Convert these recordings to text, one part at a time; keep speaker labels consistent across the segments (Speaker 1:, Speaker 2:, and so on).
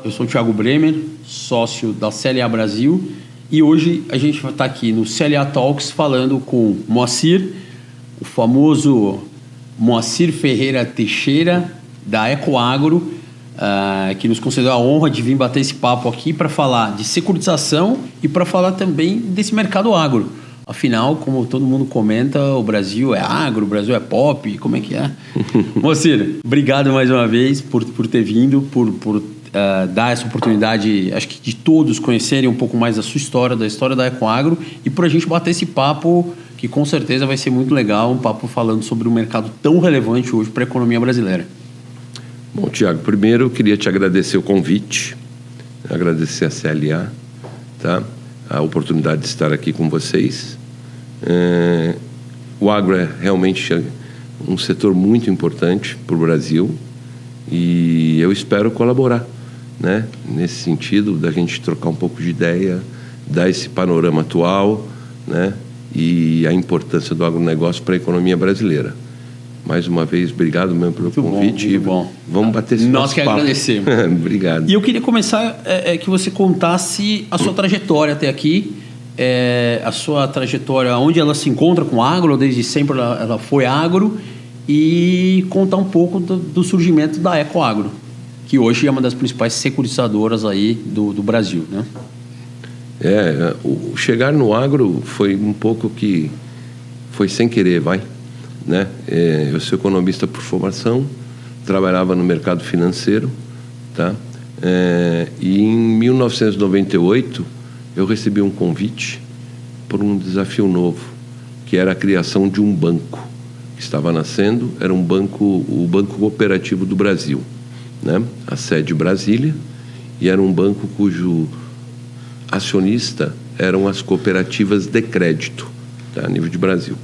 Speaker 1: Eu sou o Thiago Bremer, sócio da CLA Brasil, e hoje a gente vai estar aqui no CLA Talks falando com Moacir, o famoso Moacir Ferreira Teixeira, da Ecoagro, que nos concedeu a honra de vir bater esse papo aqui para falar de securitização e para falar também desse mercado agro. Afinal, como todo mundo comenta, o Brasil é agro, o Brasil é pop, como é que é? Moacir, obrigado mais uma vez por ter vindo, por dar essa oportunidade, acho que de todos conhecerem um pouco mais da sua história, da história da Ecoagro, e por a gente bater esse papo que com certeza vai ser muito legal, um papo falando sobre um mercado tão relevante hoje para a economia brasileira.
Speaker 2: Bom, Thiago, primeiro eu queria te agradecer o convite, agradecer a CLA, tá? A oportunidade de estar aqui com vocês. O agro é realmente um setor muito importante para o Brasil e eu espero colaborar, né? Nesse sentido, da gente trocar um pouco de ideia, dar esse panorama atual, né? E a importância do agronegócio para a economia brasileira. Mais uma vez, obrigado mesmo pelo convite.
Speaker 1: Muito bom.
Speaker 2: Vamos bater esse
Speaker 1: Nós que
Speaker 2: papo.
Speaker 1: agradecemos.
Speaker 2: Obrigado.
Speaker 1: E eu queria começar que você contasse a sua trajetória até aqui, a sua trajetória, onde ela se encontra com agro, desde sempre ela foi agro, e contar um pouco do surgimento da Ecoagro, que hoje é uma das principais securitizadoras aí do Brasil, né?
Speaker 2: O chegar no agro foi um pouco que foi sem querer, né? Eu sou economista por formação, trabalhava no mercado financeiro, tá? E em 1998 eu recebi um convite por um desafio novo, que era a criação de um banco que estava nascendo. Era um banco, o Banco Cooperativo do Brasil, né? A sede Brasília, e era um banco cujo acionista eram as cooperativas de crédito, tá? A nível de Brasil.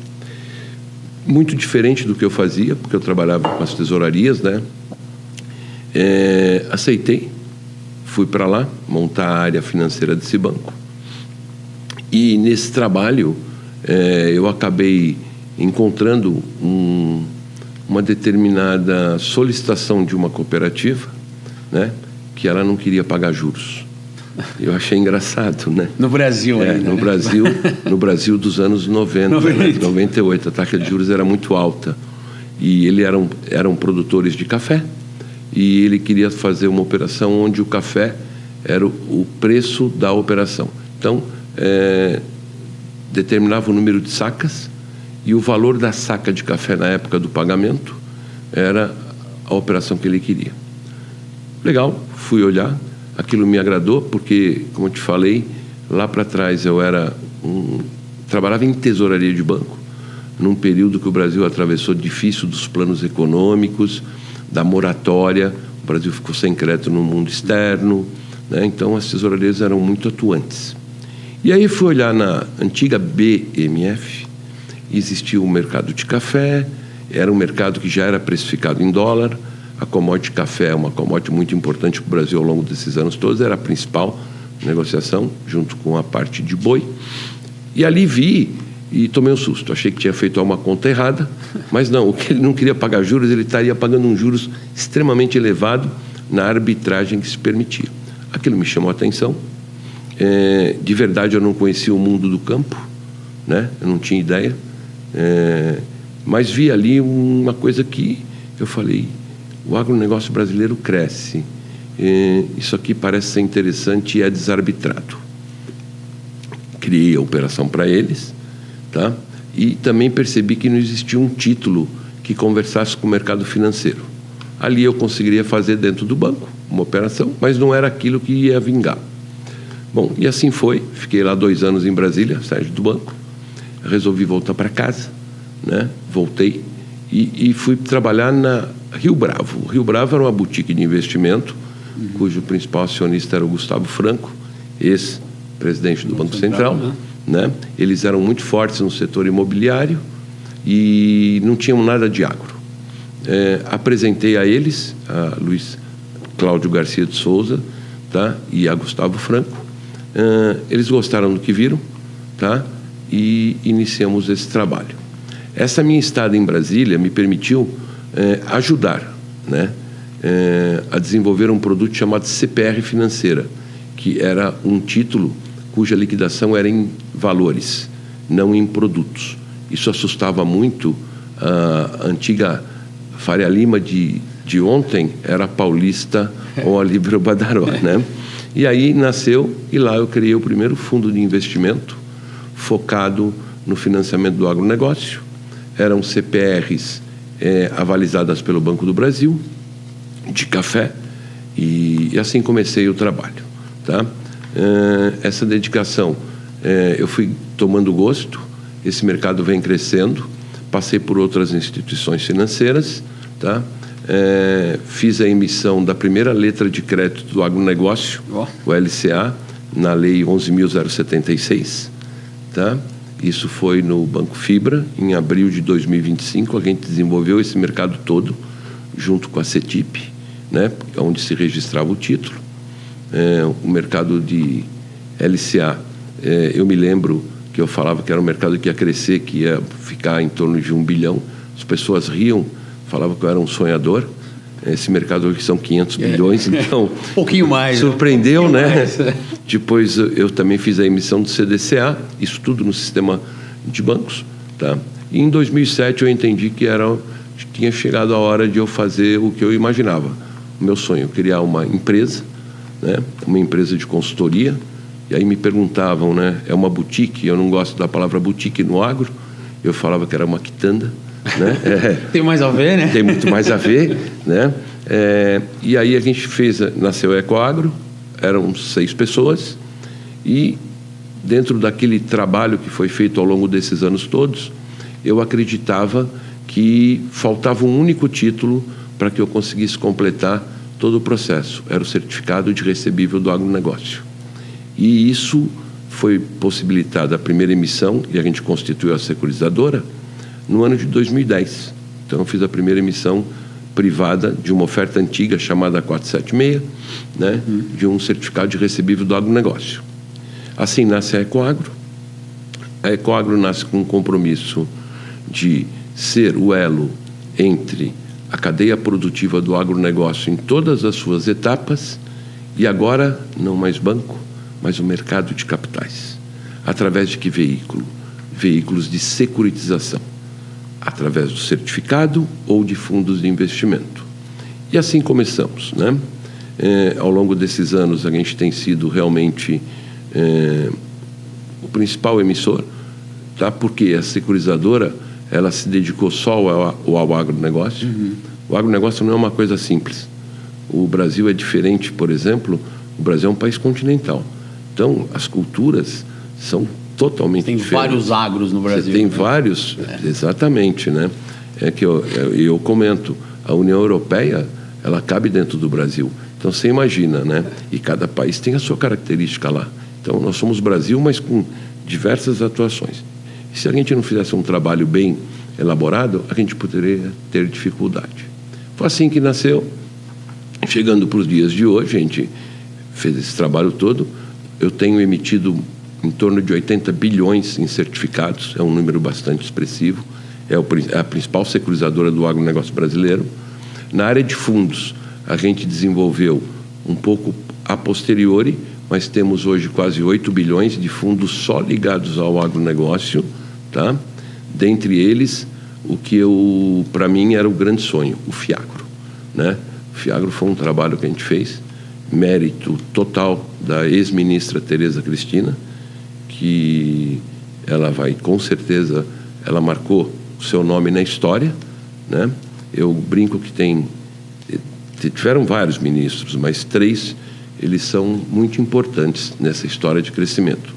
Speaker 2: Muito diferente do que eu fazia, porque eu trabalhava com as tesourarias, né? Aceitei, fui para lá montar a área financeira desse banco. E nesse trabalho eu acabei encontrando uma determinada solicitação de uma cooperativa, né? Que ela não queria pagar juros. Eu achei engraçado, né?
Speaker 1: No Brasil ainda,
Speaker 2: no
Speaker 1: né?
Speaker 2: No Brasil dos anos 90, 98, a taxa de juros era muito alta. E eram produtores de café, e ele queria fazer uma operação onde o café era o preço da operação. Então, determinava o número de sacas, e o valor da saca de café na época do pagamento era a operação que ele queria. Legal, fui olhar. Aquilo me agradou porque, como eu te falei, lá para trás eu trabalhava em tesouraria de banco, num período que o Brasil atravessou difícil dos planos econômicos, da moratória. O Brasil ficou sem crédito no mundo externo, né? Então as tesourarias eram muito atuantes. E aí fui olhar na antiga BMF, existia o mercado de café, era um mercado que já era precificado em dólar. A commodity café é uma commodity muito importante para o Brasil ao longo desses anos todos, era a principal negociação, junto com a parte de boi. E ali vi e tomei um susto. Achei que tinha feito uma conta errada, mas não, o que ele não queria pagar juros, ele estaria pagando um juros extremamente elevado na arbitragem que se permitia. Aquilo me chamou a atenção. De verdade, eu não conhecia o mundo do campo, né? Eu não tinha ideia. Mas vi ali uma coisa que eu falei: o agronegócio brasileiro cresce, isso aqui parece ser interessante e é desarbitrado. Criei a operação para eles, tá? E também percebi que não existia um título que conversasse com o mercado financeiro. Ali eu conseguiria fazer dentro do banco uma operação, mas não era aquilo que ia vingar. Bom, e assim foi. Fiquei lá 2 anos em Brasília, sede do banco. Resolvi voltar para casa, né? Voltei e fui trabalhar na Rio Bravo. O Rio Bravo era uma boutique de investimento, cujo principal acionista era o Gustavo Franco, ex-presidente do Banco Central, né? Eles eram muito fortes no setor imobiliário e não tinham nada de agro. Apresentei a eles, a Luiz Cláudio Garcia de Souza, tá? E a Gustavo Franco. Eles gostaram do que viram, tá? E iniciamos esse trabalho. Essa minha estada em Brasília me permitiu ajudar, né? a desenvolver um produto chamado CPR Financeira, que era um título cuja liquidação era em valores, não em produtos. Isso assustava muito. A antiga Faria Lima de ontem era a Paulista ou a Líbero Badaró, né? E aí nasceu, e lá eu criei o primeiro fundo de investimento focado no financiamento do agronegócio. Eram CPRs avalizadas pelo Banco do Brasil, de café, e assim comecei o trabalho, tá? Essa dedicação, eu fui tomando gosto, esse mercado vem crescendo, passei por outras instituições financeiras, tá? Fiz a emissão da primeira letra de crédito do agronegócio, o LCA, na Lei 11.076, tá? Isso foi no Banco Fibra, em abril de 2025, a gente desenvolveu esse mercado todo, junto com a CETIP, né? Onde se registrava o título. O mercado de LCA, eu me lembro que eu falava que era um mercado que ia crescer, que ia ficar em torno de 1 bilhão. As pessoas riam, falavam que eu era um sonhador. Esse mercado hoje são 500 bilhões, então...
Speaker 1: Um pouquinho mais.
Speaker 2: Surpreendeu, né? Mais. Depois eu também fiz a emissão do CDCA, isso tudo no sistema de bancos, tá? E em 2007 eu entendi que tinha chegado a hora de eu fazer o que eu imaginava. O meu sonho, criar uma empresa, né? Uma empresa de consultoria. E aí me perguntavam, né? É uma boutique? Eu não gosto da palavra boutique no agro. Eu falava que era uma quitanda, né?
Speaker 1: Tem mais a ver, né?
Speaker 2: Tem muito mais a ver, né? E aí a gente nasceu a Ecoagro, eram 6 pessoas, e dentro daquele trabalho que foi feito ao longo desses anos todos, eu acreditava que faltava um único título para que eu conseguisse completar todo o processo. Era o certificado de recebível do agronegócio. E isso foi possibilitado a primeira emissão, e a gente constituiu a securizadora, no ano de 2010. Então eu fiz a primeira emissão privada de uma oferta antiga chamada 476, né? De um certificado de recebível do agronegócio. Assim nasce a Ecoagro. A Ecoagro nasce com um compromisso de ser o elo entre a cadeia produtiva do agronegócio em todas as suas etapas, e agora não mais banco, mas o mercado de capitais. Através de que veículo? Veículos de securitização, através do certificado ou de fundos de investimento. E assim começamos, né? Ao longo desses anos a gente tem sido realmente o principal emissor, tá? Porque a securizadora, ela se dedicou só ao agronegócio. O agronegócio não é uma coisa simples. O Brasil é diferente, por exemplo, o Brasil é um país continental. Então, as culturas são totalmente diferentes.
Speaker 1: Tem vários agros no Brasil.
Speaker 2: Você tem vários, exatamente, né? É que eu comento, a União Europeia, ela cabe dentro do Brasil. Então, você imagina, né? E cada país tem a sua característica lá. Então, nós somos Brasil, mas com diversas atuações. E se a gente não fizesse um trabalho bem elaborado, a gente poderia ter dificuldade. Foi assim que nasceu. Chegando para os dias de hoje, a gente fez esse trabalho todo. Eu tenho emitido em torno de 80 bilhões em certificados, é um número bastante expressivo, é a principal securizadora do agronegócio brasileiro. Na área de fundos, a gente desenvolveu um pouco a posteriori, mas temos hoje quase 8 bilhões de fundos só ligados ao agronegócio, tá? Dentre eles, o que para mim era o grande sonho, o Fiagro, né? O Fiagro foi um trabalho que a gente fez, mérito total da ex-ministra Tereza Cristina, que ela vai, com certeza, ela marcou o seu nome na história, né? Eu brinco que tiveram vários ministros, mas 3, eles são muito importantes nessa história de crescimento.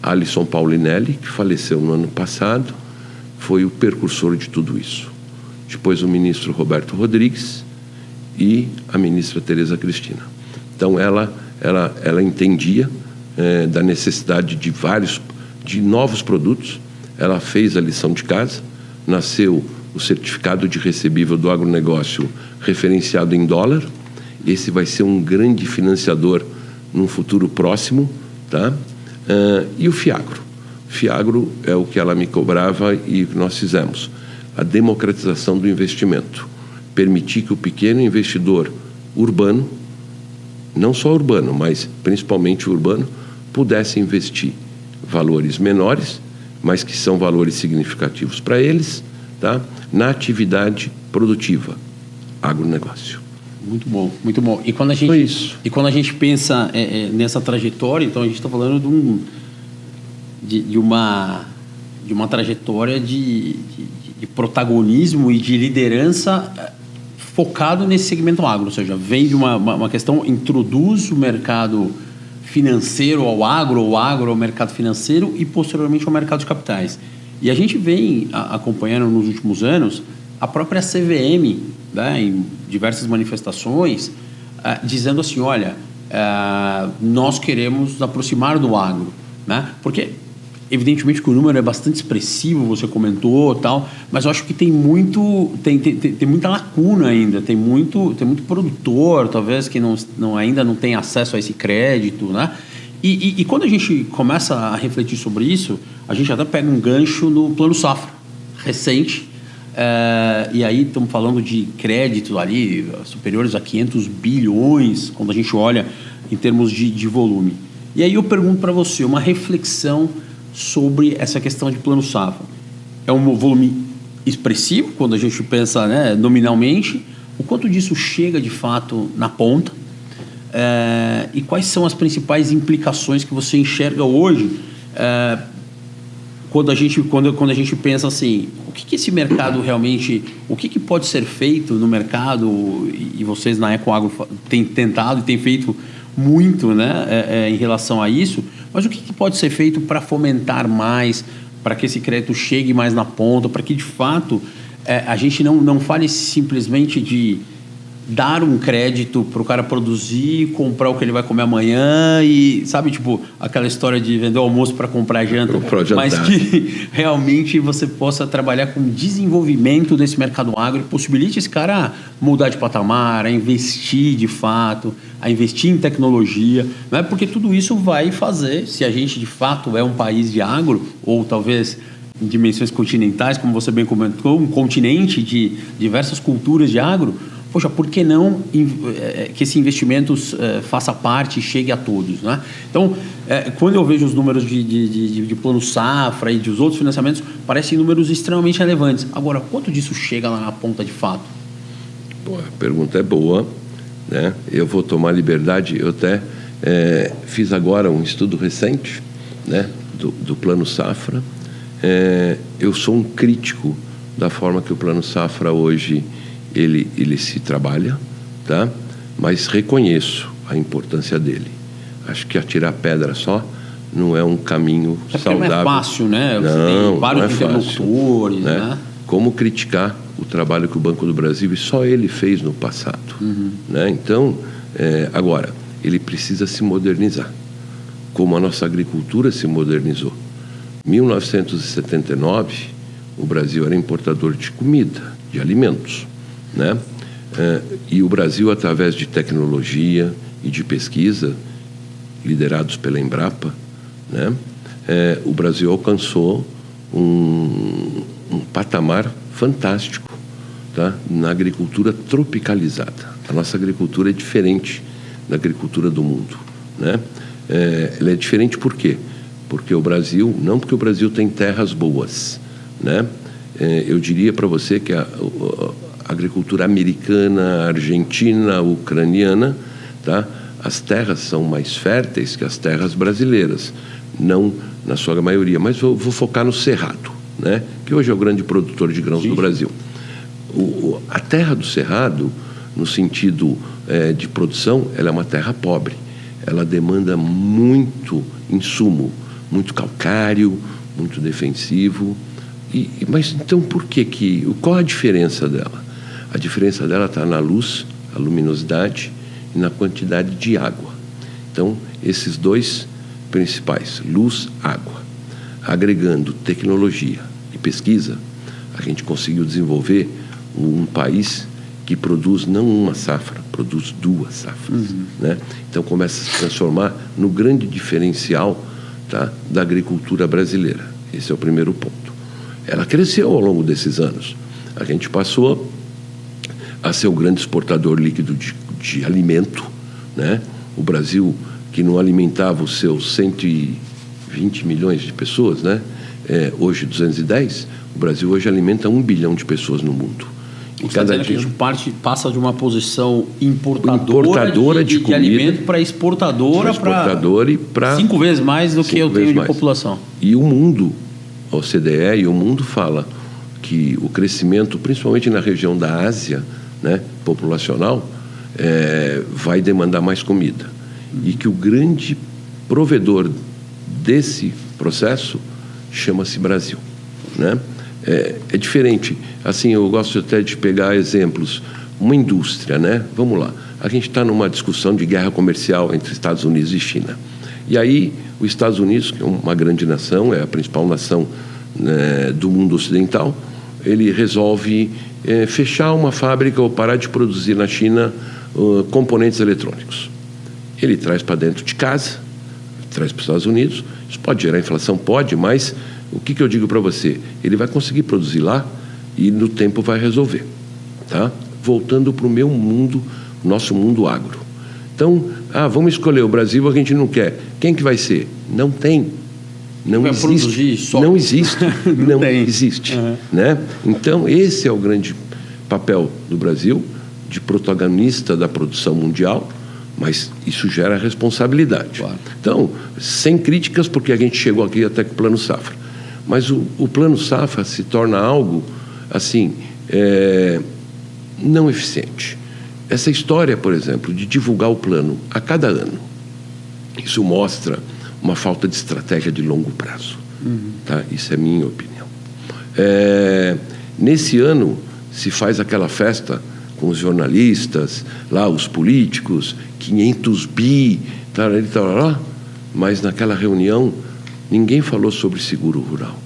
Speaker 2: Alisson Paulinelli, que faleceu no ano passado, foi o precursor de tudo isso. Depois o ministro Roberto Rodrigues e a ministra Tereza Cristina. Então ela entendia da necessidade de novos produtos. Ela fez a lição de casa, nasceu o certificado de recebível do agronegócio referenciado em dólar. Esse vai ser um grande financiador num futuro próximo, tá? E o Fiagro. Fiagro é o que ela me cobrava e nós fizemos. A democratização do investimento. permitir que o pequeno investidor urbano, não só urbano, mas principalmente urbano, pudesse investir valores menores, mas que são valores significativos para eles, tá? Na atividade produtiva, agronegócio.
Speaker 1: Muito bom, muito bom. E quando a gente,
Speaker 2: Foi isso.
Speaker 1: E quando a gente pensa nessa trajetória, então a gente está falando de uma trajetória de protagonismo e de liderança focado nesse segmento agro, ou seja, vem de uma questão, introduz o mercado financeiro ao agro, ou agro ao mercado financeiro e posteriormente ao mercado de capitais. E a gente vem acompanhando nos últimos anos a própria CVM, né, em diversas manifestações, dizendo assim, olha, nós queremos nos aproximar do agro, né? Porque evidentemente que o número é bastante expressivo, você comentou, tal, mas eu acho que tem muita lacuna ainda, tem muito produtor, talvez, que ainda não tem acesso a esse crédito, né? E quando a gente começa a refletir sobre isso, a gente até pega um gancho no Plano Safra, recente, e aí estamos falando de créditos ali superiores a 500 bilhões, quando a gente olha em termos de volume. E aí eu pergunto para você, uma reflexão sobre essa questão de Plano Safra. É um volume expressivo, quando a gente pensa, né, nominalmente, o quanto disso chega de fato na ponta, e quais são as principais implicações que você enxerga hoje quando a gente pensa assim, o que esse mercado realmente, o que pode ser feito no mercado, e vocês na Ecoagro têm tentado e têm feito muito, né, em relação a isso, mas o que pode ser feito para fomentar mais, para que esse crédito chegue mais na ponta, para que de fato a gente não fale simplesmente de dar um crédito para o cara produzir, comprar o que ele vai comer amanhã e, sabe, tipo, aquela história de vender o almoço para comprar janta, mas que realmente você possa trabalhar com o desenvolvimento desse mercado agro e possibilite esse cara mudar de patamar, a investir de fato, a investir em tecnologia, né? Porque tudo isso vai fazer, se a gente de fato é um país de agro, ou talvez em dimensões continentais, como você bem comentou, um continente de diversas culturas de agro, poxa, por que não que esse investimento faça parte e chegue a todos, né? Então, quando eu vejo os números de Plano Safra e dos outros financiamentos, parecem números extremamente relevantes. Agora, quanto disso chega lá na ponta de fato?
Speaker 2: Pô, a pergunta é boa, né? Eu vou tomar liberdade, eu até fiz agora um estudo recente, né, do Plano Safra. Eu sou um crítico da forma que o Plano Safra hoje ele se trabalha, tá? Mas reconheço a importância dele. Acho que atirar pedra só não é um caminho saudável. Não é
Speaker 1: fácil, né? Você tem vários interlocutores, né? Como criticar o trabalho que o Banco do Brasil e só ele fez no passado, né? Então, agora, ele precisa se modernizar, como a nossa agricultura se modernizou. Em 1979, o Brasil era importador de comida, de alimentos, né? E o Brasil, através de tecnologia e de pesquisa, liderados pela Embrapa, né? O Brasil alcançou um patamar fantástico, tá? Na agricultura tropicalizada. A nossa agricultura é diferente da agricultura do mundo, né? Ela é diferente por quê? Porque o Brasil, não porque o Brasil tem terras boas, né? Eu diria para você que a agricultura americana, argentina, ucraniana, tá? As terras são mais férteis que as terras brasileiras, não na sua maioria, mas vou focar no Cerrado, né? Que hoje é o grande produtor de grãos do Brasil. A terra do Cerrado, no sentido de produção, ela é uma terra pobre, ela demanda muito insumo, muito calcário, muito defensivo. Mas então qual a diferença dela? A diferença dela está na luz, a luminosidade e na quantidade de água. Então, esses dois principais, luz, água, agregando tecnologia e pesquisa, a gente conseguiu desenvolver um país que produz não uma safra, produz duas safras, né? Então começa a se transformar no grande diferencial, tá, da agricultura brasileira. Esse é o primeiro ponto. Ela cresceu ao longo desses anos. A gente passou
Speaker 2: a ser o grande exportador líquido de alimento, né? O Brasil, que não alimentava os seus 120 milhões de pessoas, né? Hoje 210, o Brasil hoje alimenta 1 bilhão de pessoas no mundo.
Speaker 1: Você está dizendo que a gente passa de uma posição importadora de comida, alimento para exportadora para 5 vezes mais do que eu tenho de população.
Speaker 2: E o mundo, a OCDE e o mundo fala que o crescimento, principalmente na região da Ásia, né, populacional, vai demandar mais comida. E que o grande provedor desse processo chama-se Brasil, né? É diferente. Assim, eu gosto até de pegar exemplos. Uma indústria, né? Vamos lá. A gente está numa discussão de guerra comercial entre Estados Unidos e China. E aí, os Estados Unidos, que é uma grande nação, é a principal nação, né, do mundo ocidental, ele resolve fechar uma fábrica ou parar de produzir na China componentes eletrônicos. Ele traz para dentro de casa, traz para os Estados Unidos. Isso pode gerar inflação? Pode, mas o que eu digo para você? Ele vai conseguir produzir lá e no tempo vai resolver, tá? Voltando para o meu mundo, nosso mundo agro. Então, vamos escolher o Brasil, a gente não quer. Quem que vai ser? Não tem. Não existe. Não existe. Não existe. Uhum. Né? Então, esse é o grande papel do Brasil, de protagonista da produção mundial, mas isso gera responsabilidade. Claro. Então, sem críticas, porque a gente chegou aqui até com o Plano Safra. Mas o Plano Safra se torna algo, assim, não eficiente. Essa história, por exemplo, de divulgar o plano a cada ano, isso mostra uma falta de estratégia de longo prazo. Uhum. Tá? Isso é minha opinião. Nesse ano, se faz aquela festa com os jornalistas, lá os políticos, 500 bi, tal, mas naquela reunião ninguém falou sobre seguro rural.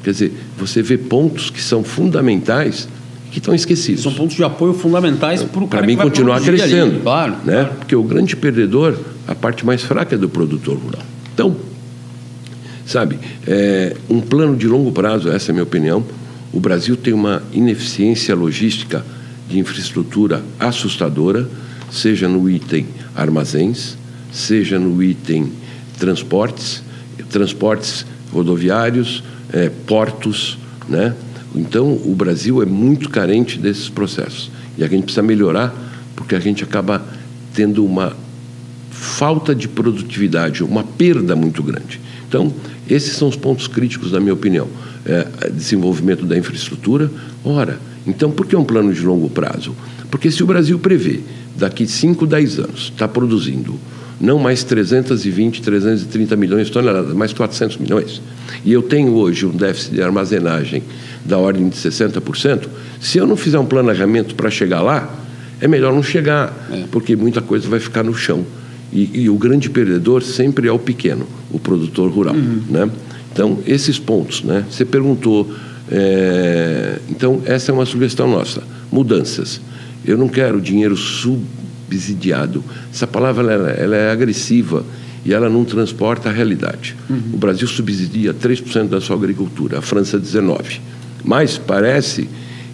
Speaker 2: Quer dizer, você vê pontos que são fundamentais que estão esquecidos.
Speaker 1: São pontos de apoio fundamentais para
Speaker 2: mim continuar crescendo,
Speaker 1: ali. Claro,
Speaker 2: né?
Speaker 1: Claro.
Speaker 2: Porque o grande perdedor, a parte mais fraca é do produtor rural. Então, sabe, um plano de longo prazo, essa é a minha opinião. O Brasil tem uma ineficiência logística de infraestrutura assustadora, seja no item armazéns, seja no item transportes rodoviários, portos, né? Então, o Brasil é muito carente desses processos. E a gente precisa melhorar, porque a gente acaba tendo uma falta de produtividade, uma perda muito grande. Então, esses são os pontos críticos, da minha opinião. Desenvolvimento da infraestrutura. Ora, então, por que um plano de longo prazo? Porque se o Brasil prevê, daqui 5, 10 anos, está produzindo não mais 320, 330 milhões de toneladas, mais 400 milhões, e eu tenho hoje um déficit de armazenagem da ordem de 60%, se eu não fizer um planejamento para chegar lá, é melhor não chegar, porque muita coisa vai ficar no chão. E o grande perdedor sempre é o pequeno, o produtor rural. Uhum. Né? Então, esses pontos, né? Você perguntou, então essa é uma sugestão nossa, mudanças. Eu não quero dinheiro subsidiado. Essa palavra ela é agressiva e ela não transporta a realidade. Uhum. O Brasil subsidia 3% da sua agricultura, a França 19%. Mas parece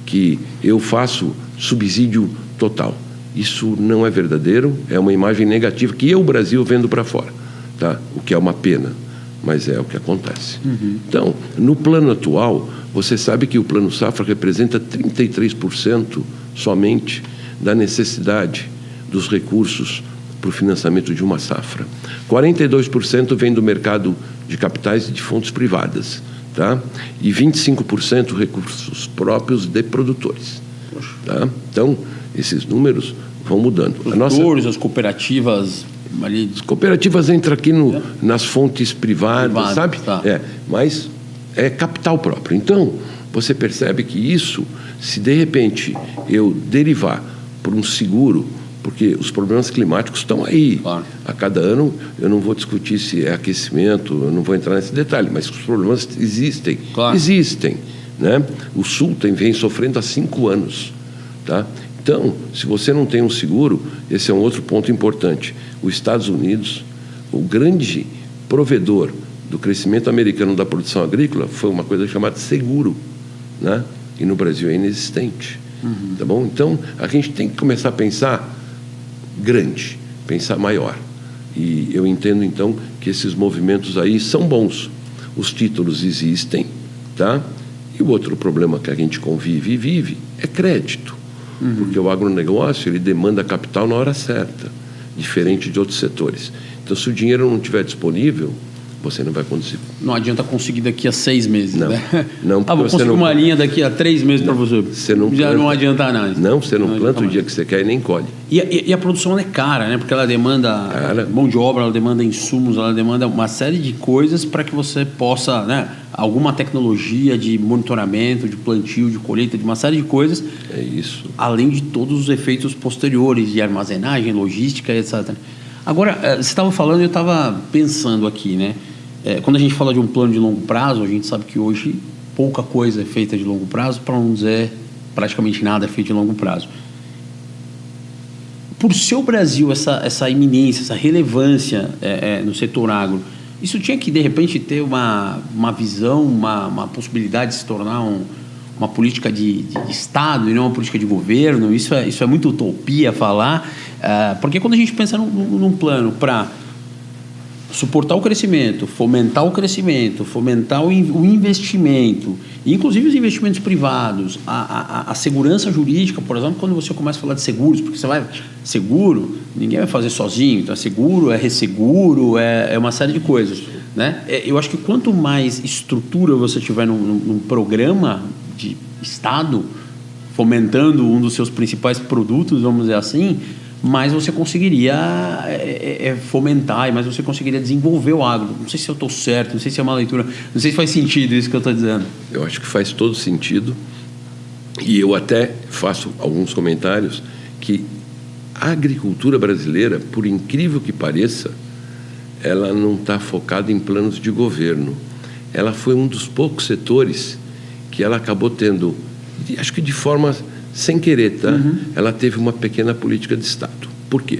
Speaker 2: que eu faço subsídio total. Isso não é verdadeiro, é uma imagem negativa que o Brasil vendo para fora, tá? O que é uma pena, mas é o que acontece. Uhum. Então, no plano atual, você sabe que o Plano Safra representa 33% somente da necessidade dos recursos para o financiamento de uma safra. 42% vem do mercado de capitais e de fontes privadas, tá? E 25% recursos próprios de produtores. Tá? Então, esses números vão mudando.
Speaker 1: As cooperativas...
Speaker 2: As cooperativas entram aqui nas fontes privadas, sabe? Tá. Mas é capital próprio. Então, você percebe que isso, se de repente eu derivar por um seguro, porque os problemas climáticos estão aí. Claro. A cada ano, eu não vou discutir se é aquecimento, eu não vou entrar nesse detalhe, mas os problemas existem. Claro. Existem. Né? O Sul vem sofrendo há 5 anos. Tá? Então, se você não tem um seguro, esse é um outro ponto importante. Os Estados Unidos, o grande provedor do crescimento americano da produção agrícola foi uma coisa chamada seguro, né? E no Brasil é inexistente. Tá bom? Então, a gente tem que começar a pensar grande, pensar maior. E eu entendo, então, que esses movimentos aí são bons. Os títulos existem, tá? E o outro problema que a gente convive e vive é crédito. Porque o agronegócio, ele demanda capital na hora certa, diferente de outros setores. Então, se o dinheiro não estiver disponível, você não vai conseguir.
Speaker 1: Não adianta conseguir daqui a 6 meses,
Speaker 2: não,
Speaker 1: né?
Speaker 2: Não,
Speaker 1: vou conseguir uma linha daqui a 3 meses para você. Já
Speaker 2: planta,
Speaker 1: não adianta nada.
Speaker 2: Não, você não planta o dia que você quer e nem colhe.
Speaker 1: E a produção é cara, né? Porque ela demanda mão de obra, ela demanda insumos, ela demanda uma série de coisas para que você possa, né? Alguma tecnologia de monitoramento, de plantio, de colheita, de uma série de coisas.
Speaker 2: É isso.
Speaker 1: Além de todos os efeitos posteriores de armazenagem, logística, etc. Agora, você estava falando e eu estava pensando aqui, né? Quando a gente fala de um plano de longo prazo, a gente sabe que hoje pouca coisa é feita de longo prazo, para não dizer praticamente nada é feito de longo prazo. Por ser o Brasil essa iminência, essa relevância no setor agro, isso tinha que, de repente, ter uma visão, uma possibilidade de se tornar uma política de Estado e não uma política de governo. Isso é muito utopia falar, porque quando a gente pensa num plano para suportar o crescimento, fomentar o investimento, inclusive os investimentos privados, a segurança jurídica, por exemplo, quando você começa a falar de seguros, porque você vai seguro, ninguém vai fazer sozinho, então é seguro, é resseguro, é uma série de coisas, né? Eu acho que quanto mais estrutura você tiver num programa de Estado, fomentando um dos seus principais produtos, vamos dizer assim, mais você conseguiria fomentar, e mais você conseguiria desenvolver o agro. Não sei se eu estou certo, não sei se é uma leitura, não sei se faz sentido isso que eu estou dizendo.
Speaker 2: Eu acho que faz todo sentido, e eu até faço alguns comentários que a agricultura brasileira, por incrível que pareça, ela não está focada em planos de governo. Ela foi um dos poucos setores que ela acabou tendo, acho que de forma sem querer, tá? Ela teve uma pequena política de Estado. Por quê?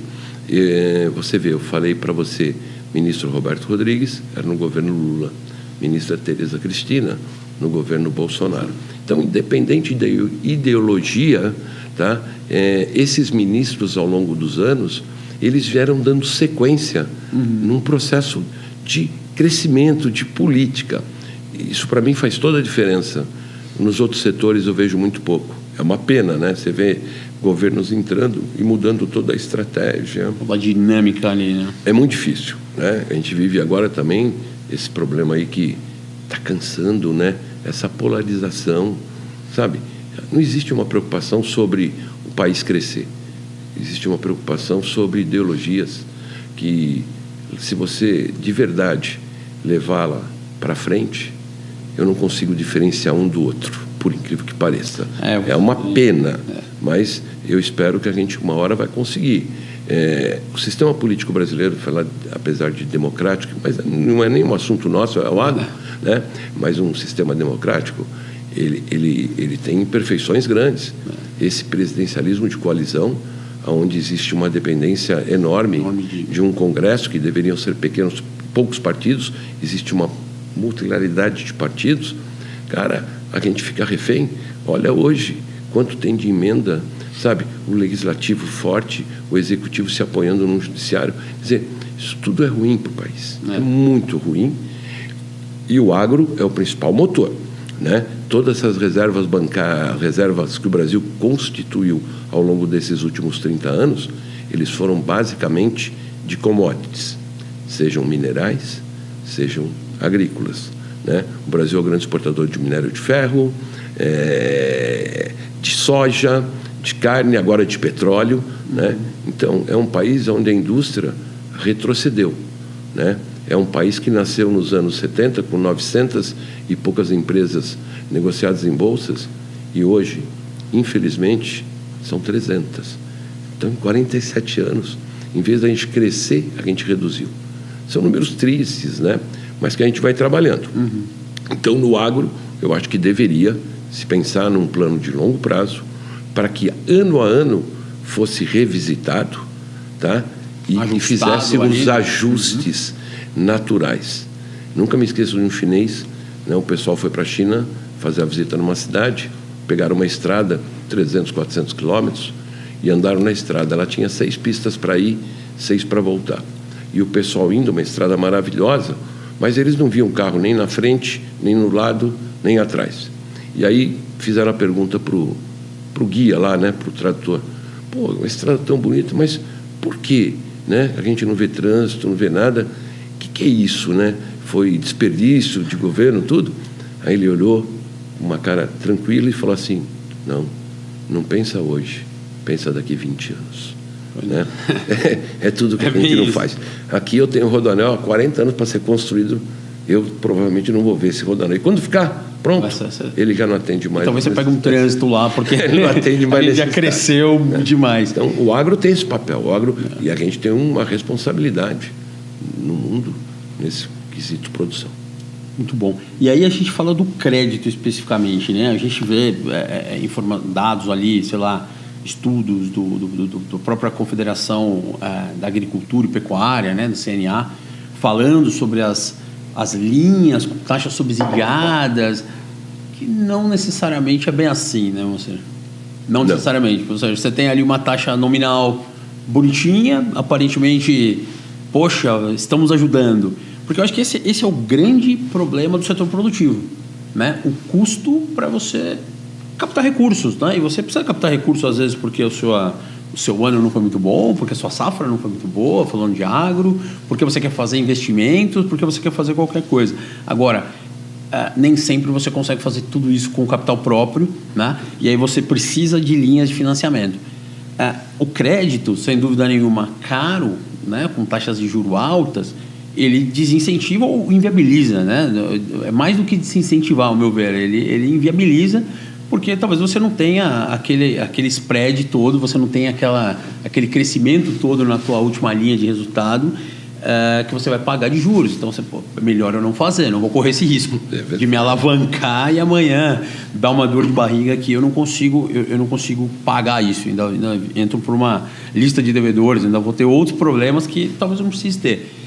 Speaker 2: Você vê, eu falei para você, ministro Roberto Rodrigues era no governo Lula, ministra Tereza Cristina no governo Bolsonaro. Então, independente da ideologia, tá? Esses ministros, ao longo dos anos, eles vieram dando sequência num processo de crescimento, de política. Isso, para mim, faz toda a diferença. Nos outros setores, eu vejo muito pouco. É uma pena, né? Você vê governos entrando e mudando toda a estratégia.
Speaker 1: A dinâmica ali, né?
Speaker 2: É muito difícil, né? A gente vive agora também esse problema aí que está cansando, né? Essa polarização, sabe? Não existe uma preocupação sobre o país crescer. Existe uma preocupação sobre ideologias que, se você de verdade levá-la para frente, eu não consigo diferenciar um do outro, por incrível que pareça. É uma pena, mas eu espero que a gente uma hora vai conseguir. O sistema político brasileiro, apesar de democrático, mas não é nem um assunto nosso, é o agro, né? Mas um sistema democrático, ele tem imperfeições grandes. Esse presidencialismo de coalizão, onde existe uma dependência enorme de um Congresso, que deveriam ser poucos partidos, existe uma multilaridade de partidos, cara, a gente fica refém. Olha hoje, quanto tem de emenda, sabe? O legislativo forte, o executivo se apoiando no judiciário. Quer dizer, isso tudo é ruim para o país. É muito ruim. E o agro é o principal motor, né? Todas essas reservas bancárias, reservas que o Brasil constituiu ao longo desses últimos 30 anos, eles foram basicamente de commodities, sejam minerais, sejam agrícolas, né? O Brasil é o grande exportador de minério de ferro, de soja, de carne, agora de petróleo, né? Então, é um país onde a indústria retrocedeu, né? É um país que nasceu nos anos 70 com 900 e poucas empresas negociadas em bolsas, e hoje, infelizmente, são 300. Então, em 47 anos, em vez da gente crescer, a gente reduziu. São números tristes, né? Mas que a gente vai trabalhando. Então, no agro, eu acho que deveria se pensar num plano de longo prazo para que, ano a ano, fosse revisitado, tá? E fizesse os ajustes naturais. Nunca me esqueço de um chinês, né? O pessoal foi para a China fazer a visita numa cidade, pegaram uma estrada, 300, 400 quilômetros, e andaram na estrada. Ela tinha 6 pistas para ir, 6 para voltar. E o pessoal indo, uma estrada maravilhosa, mas eles não viam carro nem na frente, nem no lado, nem atrás. E aí fizeram a pergunta pro guia lá, né, pro tradutor. Pô, uma estrada tão bonita, mas por quê? Né? A gente não vê trânsito, não vê nada. O que é isso, né? Foi desperdício de governo, tudo? Aí ele olhou com uma cara tranquila e falou assim: não pensa hoje, pensa daqui 20 anos. Né? É tudo que a gente não faz. Aqui eu tenho um rodoanel há 40 anos para ser construído. Eu provavelmente não vou ver esse rodoanel. E quando ficar pronto, ele já não atende mais.
Speaker 1: Talvez você pegue um trânsito lá, porque
Speaker 2: ele não atende mais.
Speaker 1: Ele já cresceu demais.
Speaker 2: Então, o agro tem esse papel. O agro, e a gente tem uma responsabilidade no mundo nesse quesito de produção.
Speaker 1: Muito bom. E aí a gente fala do crédito especificamente, né? A gente vê dados ali, sei lá, estudos do própria Confederação da Agricultura e Pecuária, né, do CNA, falando sobre as linhas com taxas subsidiadas, que não necessariamente é bem assim, né, você? Não necessariamente. Ou seja, você tem ali uma taxa nominal bonitinha, aparentemente, poxa, estamos ajudando. Porque eu acho que esse é o grande problema do setor produtivo, né? O custo para você captar recursos, né? E você precisa captar recursos às vezes porque o seu ano não foi muito bom, porque a sua safra não foi muito boa, falando de agro, porque você quer fazer investimentos, porque você quer fazer qualquer coisa. Agora, nem sempre você consegue fazer tudo isso com capital próprio, né? E aí você precisa de linhas de financiamento. O crédito, sem dúvida nenhuma, caro, né? Com taxas de juros altas, ele desincentiva ou inviabiliza, né? É mais do que desincentivar, ao meu ver. Ele inviabiliza, porque talvez você não tenha aquele spread todo, você não tenha aquele crescimento todo na tua última linha de resultado que você vai pagar de juros. Então, é melhor eu não fazer, não vou correr esse risco de me alavancar e amanhã dar uma dor de barriga que eu não consigo pagar isso. Ainda entro por uma lista de devedores, ainda vou ter outros problemas que talvez eu não precise ter.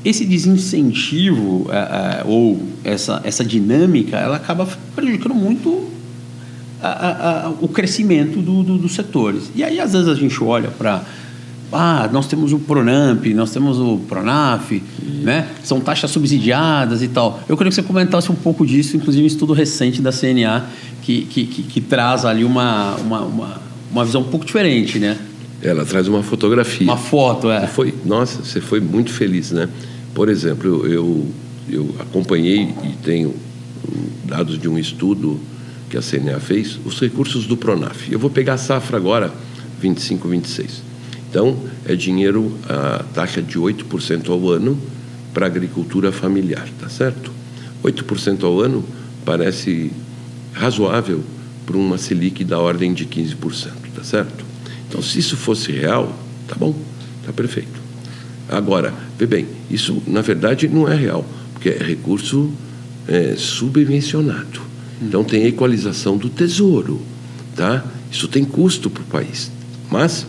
Speaker 1: Esse desincentivo ou essa dinâmica, ela acaba prejudicando muito o crescimento dos setores. E aí, às vezes, a gente olha para... nós temos o Pronamp, nós temos o Pronaf, né? São taxas subsidiadas e tal. Eu queria que você comentasse um pouco disso, inclusive um estudo recente da CNA, que traz ali uma visão um pouco diferente, né?
Speaker 2: Ela traz uma fotografia.
Speaker 1: Uma foto,
Speaker 2: Nossa, você foi muito feliz, né? Por exemplo, eu acompanhei e tenho dados de um estudo que a CNA fez, os recursos do Pronaf. Eu vou pegar a safra agora, 25, 26. Então, é dinheiro, a taxa de 8% ao ano para a agricultura familiar, tá certo? 8% ao ano parece razoável para uma Selic da ordem de 15%, tá certo? Então, se isso fosse real, tá bom, tá perfeito. Agora, vê bem, isso na verdade não é real, porque é recurso subvencionado. Então, tem a equalização do tesouro, tá? Isso tem custo para o país, mas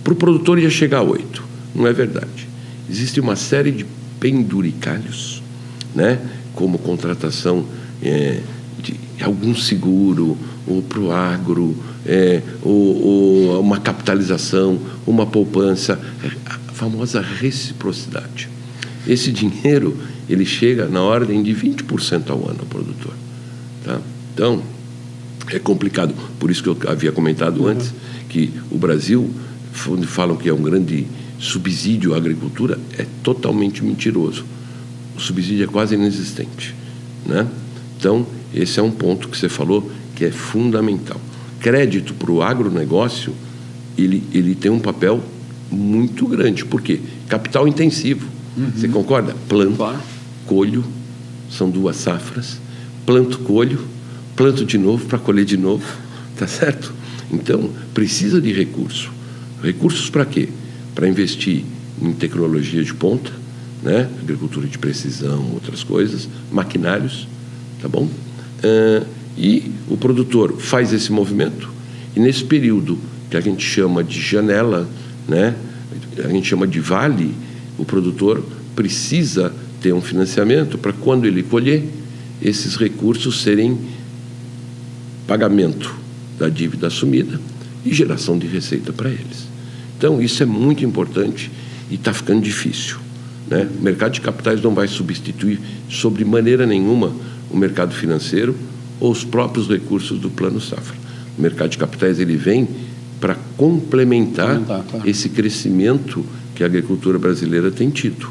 Speaker 2: para o produtor ia chegar a 8, não é verdade. Existe uma série de penduricalhos, né? Como contratação de algum seguro, ou para o agro, ou uma capitalização, uma poupança, a famosa reciprocidade. Esse dinheiro, ele chega na ordem de 20% ao ano ao produtor. Tá? Então, é complicado. Por isso que eu havia comentado antes, que o Brasil, onde falam que é um grande subsídio à agricultura, é totalmente mentiroso. O subsídio é quase inexistente, né? Então, esse é um ponto que você falou que é fundamental. Crédito para o agronegócio, ele tem um papel muito grande. Por quê? Capital intensivo. Você concorda? Planto, colho, são 2 safras. Planto, colho, planto de novo para colher de novo, tá certo? Então, precisa de recurso. Recursos para quê? Para investir em tecnologia de ponta, né? Agricultura de precisão, outras coisas, maquinários, tá bom? E o produtor faz esse movimento e nesse período que a gente chama de janela, né? A gente chama de vale, o produtor precisa ter um financiamento para quando ele colher, esses recursos serem pagamento da dívida assumida e geração de receita para eles. Então, isso é muito importante e está ficando difícil, né? O mercado de capitais não vai substituir, sobre maneira nenhuma, o mercado financeiro ou os próprios recursos do Plano Safra. O mercado de capitais ele vem para complementar esse crescimento que a agricultura brasileira tem tido,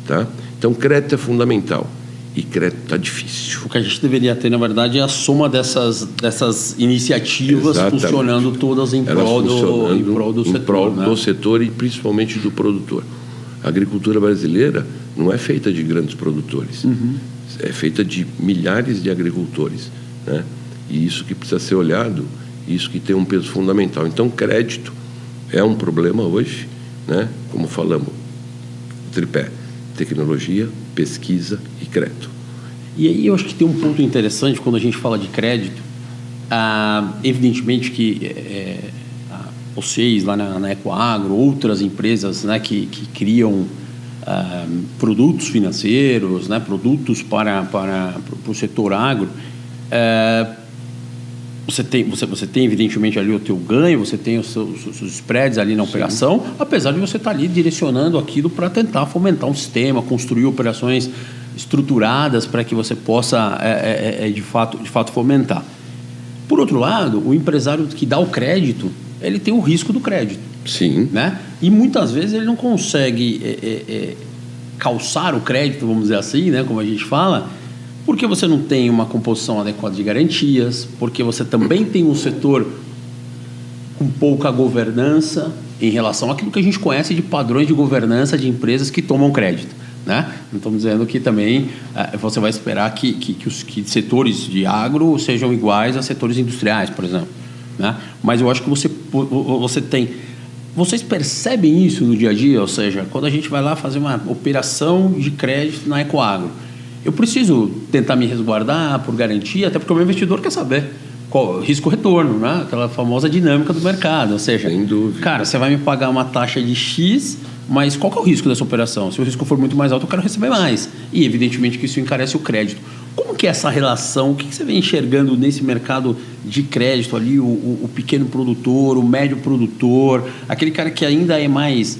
Speaker 2: tá? Então, crédito é fundamental e crédito está difícil.
Speaker 1: O que a gente deveria ter, na verdade, é a soma dessas iniciativas. Exatamente. Funcionando todas em prol do setor. Em prol
Speaker 2: do setor e principalmente do produtor. A agricultura brasileira não é feita de grandes produtores, é feita de milhares de agricultores, né? E isso que precisa ser olhado, isso que tem um peso fundamental. Então, crédito é um problema hoje, né? Como falamos, tripé: tecnologia, pesquisa e crédito.
Speaker 1: E aí eu acho que tem um ponto interessante quando a gente fala de crédito. Evidentemente que vocês lá na Ecoagro, outras empresas, né, que criam produtos financeiros, né, produtos para o setor agro, você tem evidentemente ali o teu ganho, você tem os seus spreads ali na operação, apesar de você estar ali direcionando aquilo para tentar fomentar um sistema, construir operações estruturadas para que você possa de fato fomentar. Por outro lado, o empresário que dá o crédito, ele tem o risco do crédito.
Speaker 2: Sim.
Speaker 1: Né? E muitas vezes ele não consegue calçar o crédito, vamos dizer assim, né, como a gente fala, porque você não tem uma composição adequada de garantias, porque você também tem um setor com pouca governança em relação àquilo que a gente conhece de padrões de governança de empresas que tomam crédito, né? Não estamos dizendo que também você vai esperar que setores de agro sejam iguais a setores industriais, por exemplo, né? Mas eu acho que você tem... Vocês percebem isso no dia a dia? Ou seja, quando a gente vai lá fazer uma operação de crédito na Ecoagro, eu preciso tentar me resguardar por garantia, até porque o meu investidor quer saber qual risco-retorno, né? Aquela famosa dinâmica do mercado. Ou seja,
Speaker 2: sem dúvida,
Speaker 1: cara, você vai me pagar uma taxa de X, mas qual que é o risco dessa operação? Se o risco for muito mais alto, eu quero receber mais. E, evidentemente, que isso encarece o crédito. Como que é essa relação? O que você vem enxergando nesse mercado de crédito ali? O pequeno produtor, o médio produtor, aquele cara que ainda é mais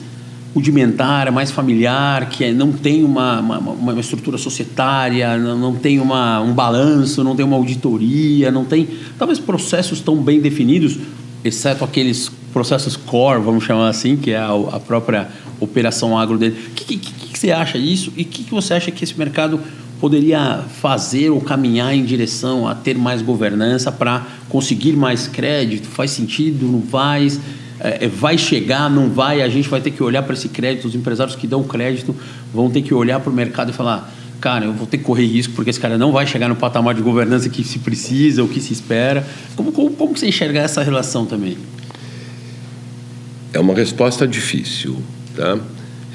Speaker 1: rudimentar, mais familiar, que não tem uma estrutura societária, não tem um balanço, não tem uma auditoria, não tem talvez processos tão bem definidos, exceto aqueles processos core, vamos chamar assim, que é a própria operação agro dele. O que você acha disso e o que você acha que esse mercado poderia fazer ou caminhar em direção a ter mais governança para conseguir mais crédito? Faz sentido? Não faz? Vai chegar? Não vai? A gente vai ter que olhar para esse crédito, os empresários que dão crédito vão ter que olhar para o mercado e falar: cara, eu vou ter que correr risco porque esse cara não vai chegar no patamar de governança que se precisa ou que se espera. Como você enxerga essa relação também?
Speaker 2: É uma resposta difícil, tá?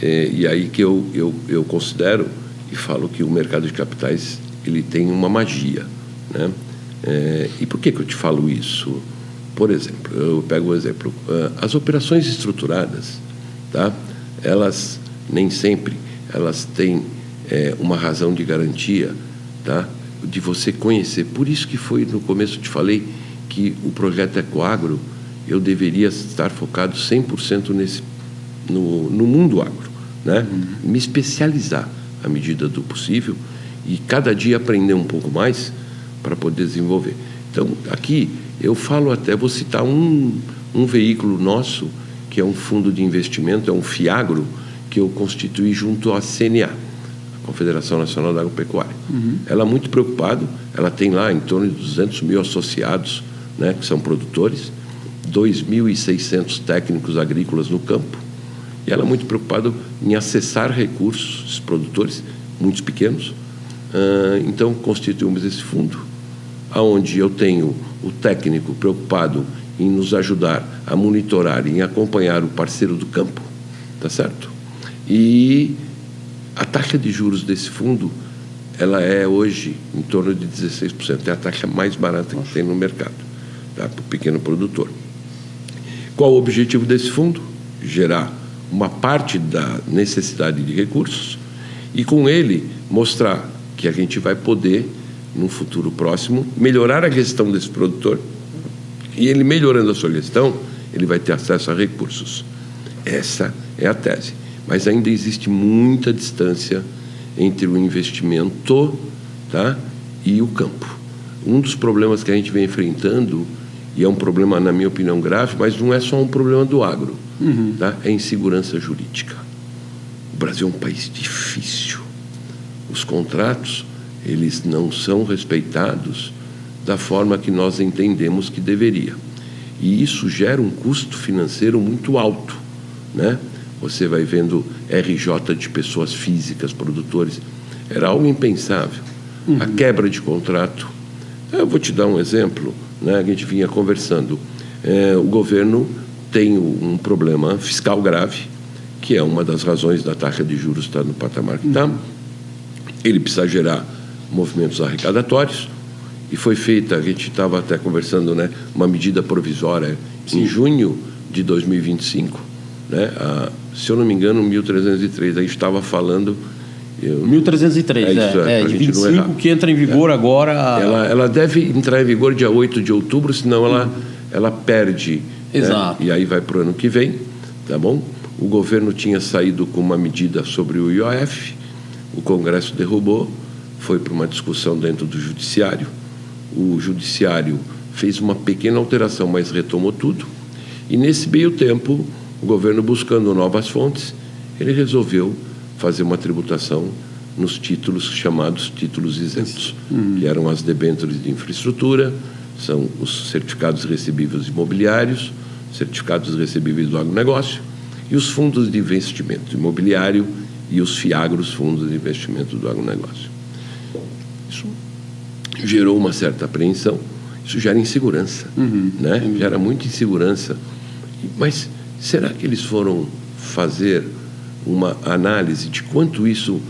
Speaker 2: E aí que eu considero e falo que o mercado de capitais ele tem uma magia, né? E por que eu te falo isso? Por exemplo, eu pego o exemplo, as operações estruturadas, tá? Elas nem sempre elas têm uma razão de garantia, tá? De você conhecer. Por isso que foi no começo eu te falei que o projeto Ecoagro eu deveria estar focado 100% no mundo agro, né? Me especializar à medida do possível e cada dia aprender um pouco mais para poder desenvolver. Então, aqui eu falo até, vou citar um veículo nosso, que é um fundo de investimento, é um FIAGRO, que eu constituí junto à CNA, a Confederação Nacional da Agropecuária. Ela é muito preocupada, ela tem lá em torno de 200 mil associados, né, que são produtores, 2.600 técnicos agrícolas no campo, e ela é muito preocupada em acessar recursos, produtores, muitos pequenos. Então, constituímos esse fundo, onde eu tenho o técnico preocupado em nos ajudar a monitorar e em acompanhar o parceiro do campo, tá certo? E a taxa de juros desse fundo, ela é hoje em torno de 16%, é a taxa mais barata que tem no mercado, tá? Para o pequeno produtor. Qual o objetivo desse fundo? Gerar uma parte da necessidade de recursos e com ele mostrar que a gente vai poder num futuro próximo, melhorar a gestão desse produtor, e ele melhorando a sua gestão, ele vai ter acesso a recursos. Essa é a tese. Mas ainda existe muita distância entre o investimento, tá, e o campo. Um dos problemas que a gente vem enfrentando, e é um problema, na minha opinião, grave, mas não é só um problema do agro, tá? É insegurança jurídica. O Brasil é um país difícil. Os contratos, eles não são respeitados da forma que nós entendemos que deveria. E isso gera um custo financeiro muito alto, né? Você vai vendo RJ de pessoas físicas, produtores. Era algo impensável. A quebra de contrato. Eu vou te dar um exemplo, né? A gente vinha conversando. O governo tem um problema fiscal grave, que é uma das razões da taxa de juros estar no patamar que está. Ele precisa gerar movimentos arrecadatórios. E foi feita, a gente estava até conversando, né, uma medida provisória em junho de 2025, né, se eu não me engano, 1303, a gente estava falando...
Speaker 1: 1303, de 25, que entra em vigor agora...
Speaker 2: Ela deve entrar em vigor dia 8 de outubro, senão ela perde.
Speaker 1: Exato.
Speaker 2: Né, e aí vai para o ano que vem, tá bom? O governo tinha saído com uma medida sobre o IOF, o Congresso derrubou, foi para uma discussão dentro do Judiciário. O Judiciário fez uma pequena alteração, mas retomou tudo. E nesse meio tempo, o governo, buscando novas fontes, ele resolveu fazer uma tributação nos títulos chamados títulos isentos, que eram as debêntures de infraestrutura, são os certificados recebíveis imobiliários, certificados recebíveis do agronegócio e os fundos de investimento imobiliário e os FIAGROS, fundos de investimento do agronegócio. Isso gerou uma certa apreensão, isso gera insegurança, né? Gera muita insegurança. Mas será que eles foram fazer uma análise de quanto isso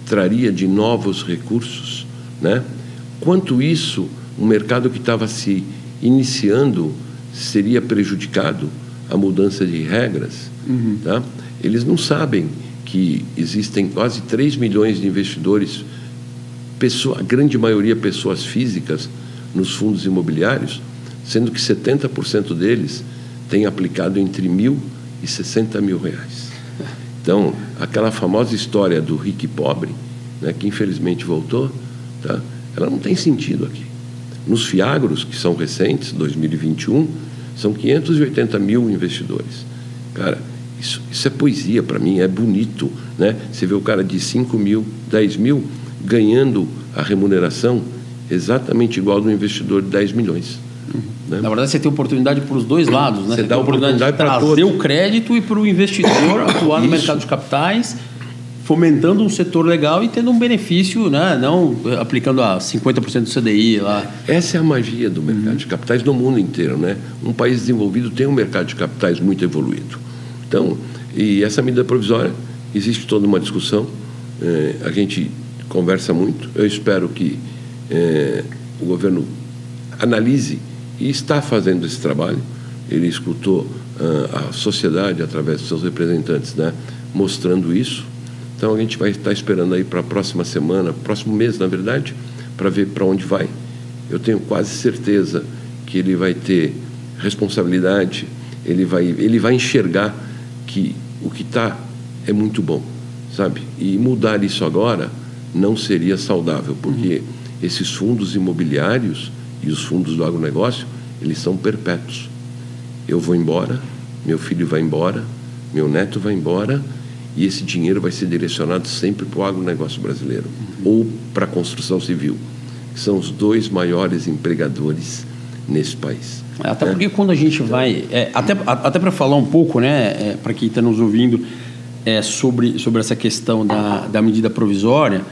Speaker 2: traria de novos recursos, né? Quanto isso, um mercado que estava se iniciando, seria prejudicado a mudança de regras, tá? Eles não sabem que existem quase 3 milhões de investidores, a grande maioria pessoas físicas, nos fundos imobiliários, sendo que 70% deles têm aplicado entre R$1.000 e R$60.000. Então, aquela famosa história do rico e pobre, né, que infelizmente voltou, tá, ela não tem sentido aqui. Nos FIAGROS, que são recentes, 2021, são 580 mil investidores. Cara, isso é poesia para mim, é bonito, né? Você vê o cara de 5 mil, 10 mil, ganhando a remuneração exatamente igual do investidor de 10 milhões. Né?
Speaker 1: Na verdade, você tem oportunidade para os dois lados, né?
Speaker 2: Você dá
Speaker 1: tem a oportunidade de trazer o crédito e para o investidor atuar no mercado de capitais, fomentando um setor legal e tendo um benefício, né? Não aplicando a 50% do CDI lá.
Speaker 2: Essa é a magia do mercado de capitais no mundo inteiro, né? Um país desenvolvido tem um mercado de capitais muito evoluído. Então, e essa medida provisória, existe toda uma discussão, a gente conversa muito. Eu espero que o governo analise, e está fazendo esse trabalho. Ele escutou a sociedade através dos seus representantes, né, mostrando isso. Então a gente vai estar esperando aí para a próxima semana, próximo mês, na verdade, para ver para onde vai. Eu tenho quase certeza que ele vai ter responsabilidade, ele vai enxergar que o que está é muito bom, sabe? E mudar isso agora não seria saudável, porque esses fundos imobiliários e os fundos do agronegócio, eles são perpétuos. Eu vou embora, meu filho vai embora, meu neto vai embora, e esse dinheiro vai ser direcionado sempre para o agronegócio brasileiro, ou para a construção civil, que são os dois maiores empregadores nesse país.
Speaker 1: Até porque quando a gente vai... até para falar um pouco, né, para quem está nos ouvindo, sobre essa questão da medida provisória,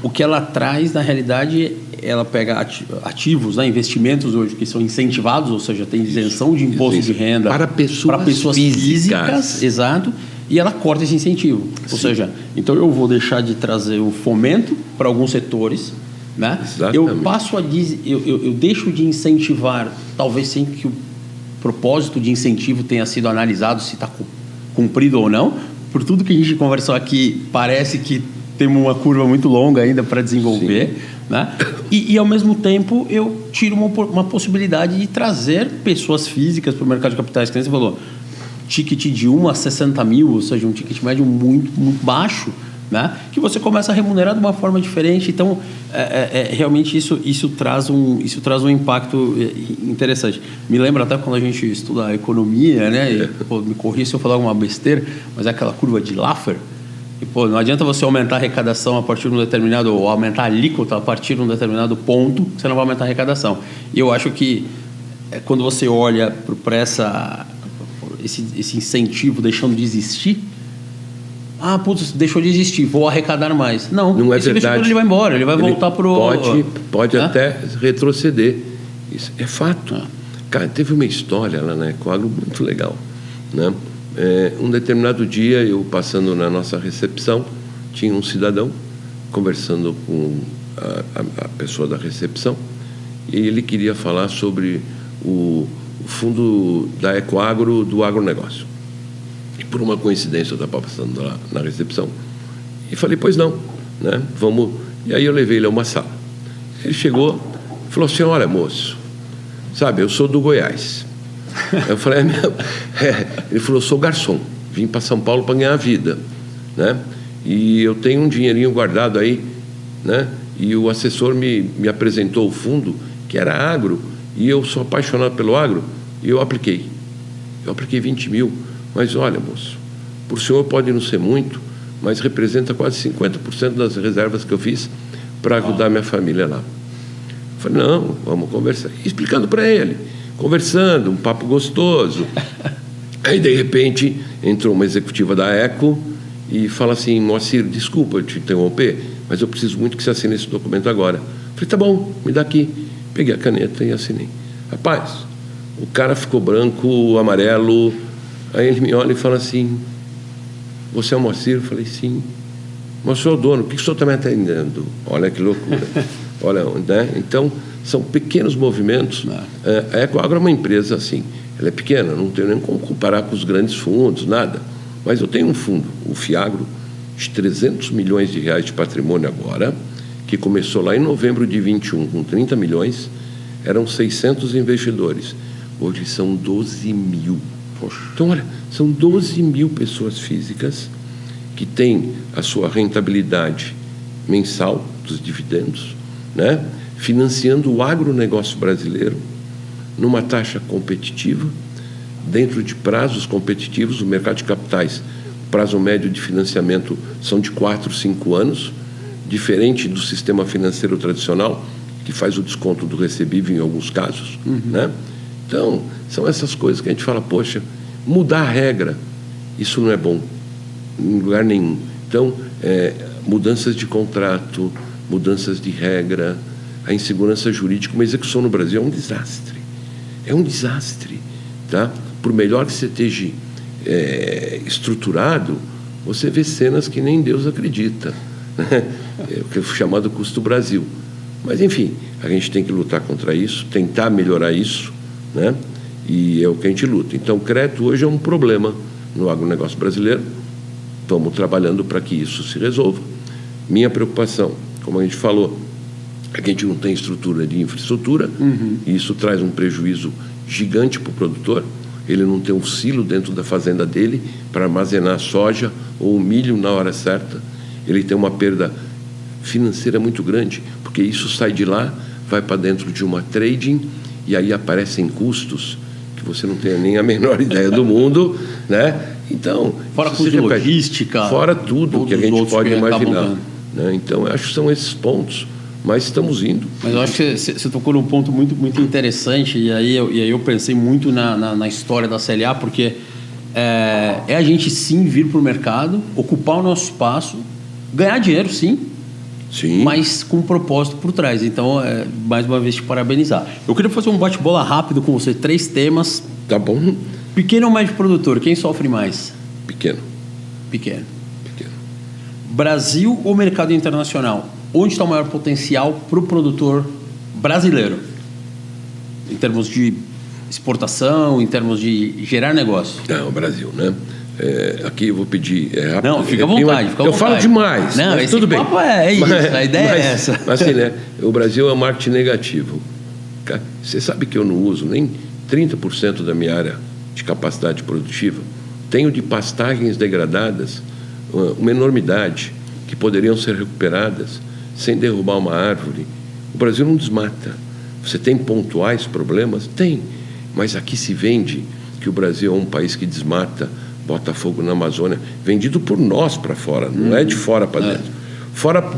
Speaker 1: o que ela traz, na realidade, ela pega ativos, né, investimentos hoje que são incentivados, ou seja, tem isenção de imposto de renda
Speaker 2: para pessoas físicas.
Speaker 1: Exato, e ela corta esse incentivo. Ou seja, então eu vou deixar de trazer o fomento para alguns setores, né? Eu passo eu deixo de incentivar, talvez sem que o propósito de incentivo tenha sido analisado se está cumprido ou não. Por tudo que a gente conversou aqui, parece que temos uma curva muito longa ainda para desenvolver, né? E ao mesmo tempo eu tiro uma possibilidade de trazer pessoas físicas para o mercado de capitais, que nem você falou, ticket de 1 a 60 mil, ou seja, um ticket médio muito, muito baixo, né? Que você começa a remunerar de uma forma diferente. Então, realmente isso traz um impacto interessante. Me lembra até quando a gente estuda economia, né? E, me corrija se eu falar alguma besteira, mas é aquela curva de Laffer. E, não adianta você aumentar a arrecadação a partir de um determinado, ou aumentar a alíquota a partir de um determinado ponto, você não vai aumentar a arrecadação. E eu acho que quando você olha para esse incentivo deixando de existir, putz, deixou de existir, vou arrecadar mais. Não é
Speaker 2: esse
Speaker 1: investidor ele vai embora, ele vai voltar para o...
Speaker 2: Pode até retroceder. Isso é fato. Cara, teve uma história lá na Ecoagro muito legal, né? Um determinado dia, eu passando na nossa recepção, tinha um cidadão conversando com a pessoa da recepção e ele queria falar sobre o fundo da Ecoagro do agronegócio. E por uma coincidência eu estava passando lá na recepção e falei, pois não, né? Vamos. E aí eu levei ele a uma sala. Ele chegou e falou assim, olha, moço, sabe, eu sou do Goiás. Eu falei, ele falou, sou garçom, vim para São Paulo para ganhar a vida, né? E eu tenho um dinheirinho guardado aí, né? E o assessor me apresentou o fundo, que era agro, e eu sou apaixonado pelo agro, e eu apliquei. Eu apliquei 20 mil, mas olha, moço, por senhor pode não ser muito, mas representa quase 50% das reservas que eu fiz para ajudar minha família lá. Eu falei, não, vamos conversar. E explicando para ele, conversando, um papo gostoso. Aí, de repente, entrou uma executiva da Eco e fala assim, Moacir, desculpa te interromper, mas eu preciso muito que você assine esse documento agora. Eu falei, tá bom, me dá aqui. Peguei a caneta e assinei. Rapaz, o cara ficou branco, amarelo. Aí ele me olha e fala assim, você é o Moacir? Eu falei, sim. Mas eu sou o dono, o que o senhor está me atendendo? Olha que loucura. Olha, né? Então, são pequenos movimentos. A Ecoagro é uma empresa assim, ela é pequena, não tenho nem como comparar com os grandes fundos, nada. Mas eu tenho um fundo, o Fiagro, de 300 milhões de reais de patrimônio agora, que começou lá em novembro de 21 com 30 milhões, eram 600 investidores. Hoje são 12 mil. Poxa. Então, olha, são 12 mil pessoas físicas que têm a sua rentabilidade mensal dos dividendos, né? Financiando o agronegócio brasileiro numa taxa competitiva, dentro de prazos competitivos. O mercado de capitais, o prazo médio de financiamento são de 4, 5 anos, diferente do sistema financeiro tradicional, que faz o desconto do recebível em alguns casos, né? Então, são essas coisas que a gente fala, poxa, mudar a regra, isso não é bom em lugar nenhum. Então, mudanças de contrato, mudanças de regra, a insegurança jurídica, uma execução no Brasil é um desastre. É um desastre, tá? Por melhor que você esteja estruturado, você vê cenas que nem Deus acredita, né? É o que é chamado custo Brasil. Mas, enfim, a gente tem que lutar contra isso, tentar melhorar isso, né? E é o que a gente luta. Então, o crédito hoje é um problema no agronegócio brasileiro. Estamos trabalhando para que isso se resolva. Minha preocupação, como a gente falou, é que a gente não tem estrutura de infraestrutura, e isso traz um prejuízo gigante para o produtor. Ele não tem um silo dentro da fazenda dele para armazenar soja ou milho na hora certa. Ele tem uma perda financeira muito grande, porque isso sai de lá, vai para dentro de uma trading, e aí aparecem custos que você não tem nem a menor ideia do mundo, né? Então,
Speaker 1: fora custo de logística,
Speaker 2: fora tudo que a gente pode imaginar, né? Então, eu acho que são esses pontos, mas estamos indo.
Speaker 1: Mas eu acho que você tocou num ponto muito, muito interessante, e aí eu pensei muito na história da CLA, porque é a gente sim vir para o mercado, ocupar o nosso espaço, ganhar dinheiro sim, mas com um propósito por trás. Então, mais uma vez, te parabenizar. Eu queria fazer um bate-bola rápido com você, 3 temas.
Speaker 2: Tá bom.
Speaker 1: Pequeno ou médio produtor, quem sofre mais?
Speaker 2: Pequeno.
Speaker 1: Brasil ou mercado internacional? Onde está o maior potencial para o produtor brasileiro? Em termos de exportação, em termos de gerar negócio?
Speaker 2: O Brasil, né? Aqui eu vou pedir rápido.
Speaker 1: Não, fica à vontade.
Speaker 2: Eu falo demais.
Speaker 1: Não,
Speaker 2: mas tudo bem.
Speaker 1: É isso, a ideia é essa.
Speaker 2: Mas assim, né? O Brasil é um marketing negativo. Você sabe que eu não uso nem 30% da minha área de capacidade produtiva. Tenho de pastagens degradadas uma enormidade que poderiam ser recuperadas sem derrubar uma árvore. O Brasil não desmata. Você tem pontuais problemas? Tem. Mas aqui se vende que o Brasil é um país que desmata, bota fogo na Amazônia, vendido por nós para fora, não é de fora para dentro.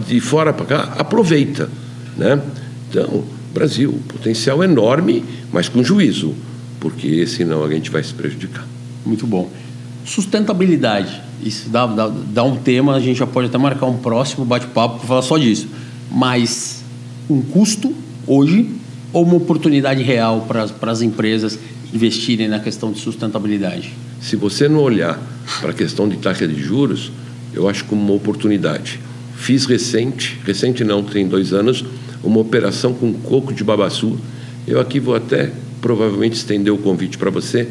Speaker 2: De fora para cá, aproveita, né? Então, Brasil, potencial enorme, mas com juízo, porque senão a gente vai se prejudicar.
Speaker 1: Muito bom. Sustentabilidade, isso dá um tema, a gente já pode até marcar um próximo bate-papo para falar só disso. Mas um custo hoje ou uma oportunidade real para as empresas investirem na questão de sustentabilidade?
Speaker 2: Se você não olhar para a questão de taxa de juros, eu acho como uma oportunidade. Fiz recente não, tem 2 anos, uma operação com coco de babaçu. Eu aqui vou até provavelmente estender o convite para você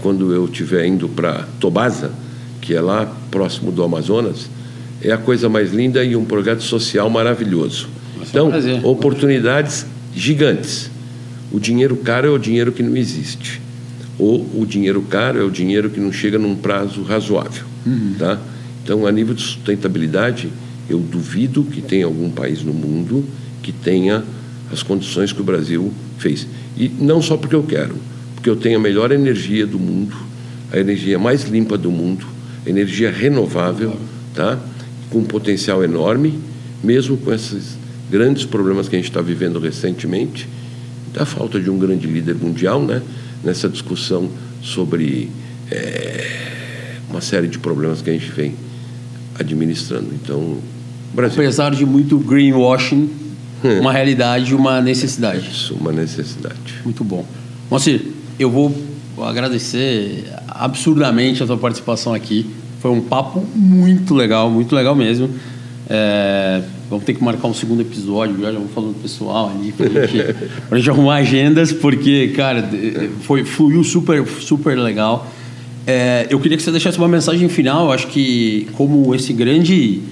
Speaker 2: quando eu estiver indo para Tobasa, que é lá próximo do Amazonas. É a coisa mais linda e um projeto social maravilhoso. Então, oportunidades gigantes. O dinheiro caro é o dinheiro que não existe. Ou o dinheiro caro é o dinheiro que não chega num prazo razoável. Tá? Então, a nível de sustentabilidade, eu duvido que tenha algum país no mundo que tenha as condições que o Brasil fez. E não só porque eu quero, porque eu tenho a melhor energia do mundo, a energia mais limpa do mundo, a energia renovável, tá? Com um potencial enorme, mesmo com esses grandes problemas que a gente está vivendo recentemente, da falta de um grande líder mundial, né? Nessa discussão sobre uma série de problemas que a gente vem administrando. Então, Brasil.
Speaker 1: Apesar de muito greenwashing, uma realidade, uma necessidade.
Speaker 2: Isso, uma necessidade.
Speaker 1: Muito bom. Moacir, eu vou agradecer absurdamente a sua participação aqui. Foi um papo muito legal mesmo. Vamos ter que marcar um segundo episódio, já vamos falando pessoal ali, pra gente arrumar agendas, porque, cara, fluiu super legal. Eu queria que você deixasse uma mensagem final, acho que como esse grande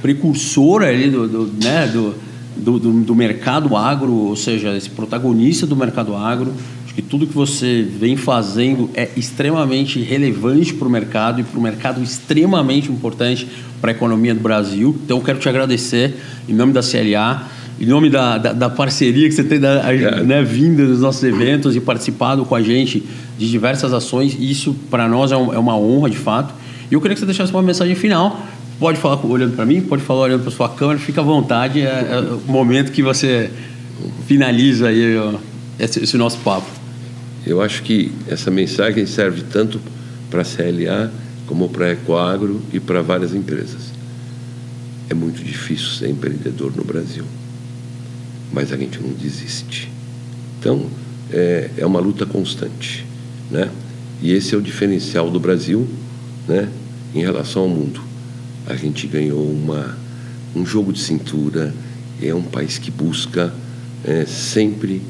Speaker 1: precursor ali do mercado agro, ou seja, esse protagonista do mercado agro, acho que tudo que você vem fazendo é extremamente relevante para o mercado e para o mercado extremamente importante para a economia do Brasil. Então, eu quero te agradecer em nome da CLA, em nome da parceria que você tem vinda dos nossos eventos e participado com a gente de diversas ações. Isso, para nós, é uma honra, de fato. E eu queria que você deixasse uma mensagem final. Pode falar olhando para mim, pode falar olhando para sua câmera, fica à vontade. É o momento que você finaliza aí esse nosso papo.
Speaker 2: Eu acho que essa mensagem serve tanto para a CLA como para a Ecoagro e para várias empresas. É muito difícil ser empreendedor no Brasil, mas a gente não desiste. Então, é uma luta constante, né? E esse é o diferencial do Brasil, né, em relação ao mundo. A gente ganhou um jogo de cintura, é um país que busca sempre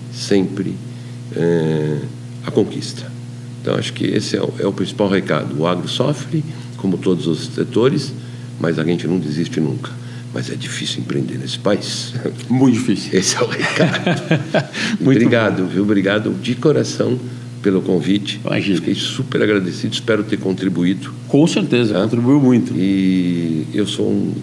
Speaker 2: a conquista. Então, acho que esse é o principal recado. O agro sofre, como todos os setores, mas a gente não desiste nunca. Mas é difícil empreender nesse país.
Speaker 1: Muito difícil.
Speaker 2: Esse é o recado. Obrigado, viu? Obrigado de coração pelo convite.
Speaker 1: Imagina.
Speaker 2: Fiquei super agradecido, espero ter contribuído.
Speaker 1: Com certeza, contribuiu muito.
Speaker 2: E eu sou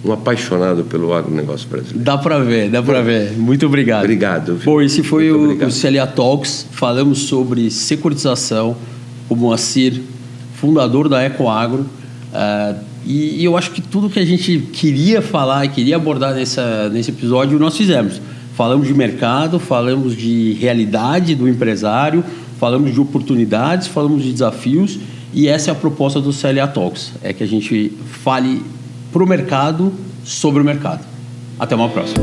Speaker 2: um apaixonado pelo agronegócio brasileiro.
Speaker 1: Dá para ver. Muito obrigado.
Speaker 2: Obrigado. Viu?
Speaker 1: Bom, esse foi o CLA Talks. Falamos sobre securitização, o Moacir, fundador da Ecoagro. E eu acho que tudo que a gente queria falar e queria abordar nesse episódio, nós fizemos. Falamos de mercado, falamos de realidade do empresário, falamos de oportunidades, falamos de desafios. E essa é a proposta do CLA Talks. É que a gente fale para o mercado, sobre o mercado. Até uma próxima.